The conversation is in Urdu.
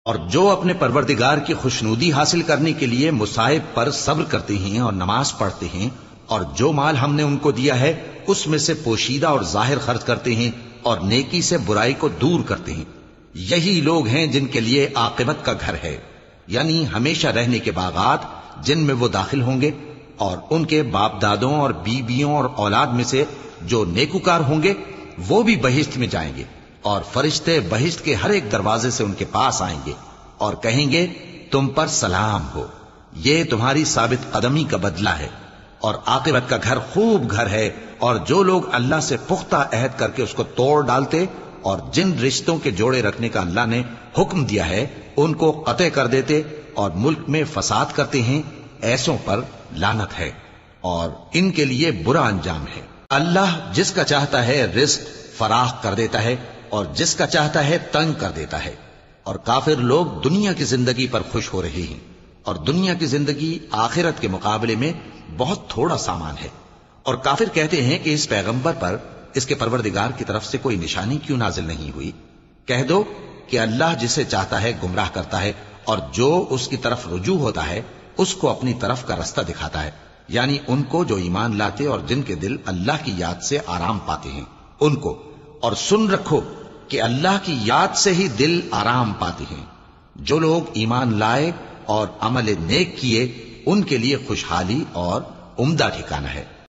اور جو اپنے پروردگار کی خوشنودی حاصل کرنے کے لیے مصائب پر صبر کرتے ہیں اور نماز پڑھتے ہیں، اور جو مال ہم نے ان کو دیا ہے اس میں سے پوشیدہ اور ظاہر خرچ کرتے ہیں اور نیکی سے برائی کو دور کرتے ہیں، یہی لوگ ہیں جن کے لیے عاقبت کا گھر ہے، یعنی ہمیشہ رہنے کے باغات جن میں وہ داخل ہوں گے، اور ان کے باپ دادوں اور بیویوں اور اولاد میں سے جو نیکوکار ہوں گے وہ بھی بہشت میں جائیں گے، اور فرشتے بہشت کے ہر ایک دروازے سے ان کے پاس آئیں گے اور کہیں گے تم پر سلام ہو، یہ تمہاری ثابت قدمی کا بدلہ ہے، اور عاقبت کا گھر خوب گھر ہے۔ اور جو لوگ اللہ سے پختہ عہد کر کے اس کو توڑ ڈالتے اور جن رشتوں کے جوڑے رکھنے کا اللہ نے حکم دیا ہے ان کو قطع کر دیتے اور ملک میں فساد کرتے ہیں، ایسوں پر لعنت ہے اور ان کے لیے برا انجام ہے۔ اللہ جس کا چاہتا ہے رزق فراخ کر دیتا ہے اور جس کا چاہتا ہے تنگ کر دیتا ہے، اور کافر لوگ دنیا کی زندگی پر خوش ہو رہے ہیں، اور دنیا کی زندگی آخرت کے مقابلے میں بہت تھوڑا سامان ہے۔ اور کافر کہتے ہیں کہ اس پیغمبر پر اس کے پروردگار کی طرف سے کوئی نشانی کیوں نازل نہیں ہوئی؟ کہہ دو کہ اللہ جسے چاہتا ہے گمراہ کرتا ہے، اور جو اس کی طرف رجوع ہوتا ہے اس کو اپنی طرف کا رستہ دکھاتا ہے، یعنی ان کو جو ایمان لاتے اور جن کے دل اللہ کی یاد سے آرام پاتے ہیں ان کو۔ اور سن رکھو کہ اللہ کی یاد سے ہی دل آرام پاتے ہیں۔ جو لوگ ایمان لائے اور عمل نیک کیے ان کے لیے خوشحالی اور عمدہ ٹھکانہ ہے۔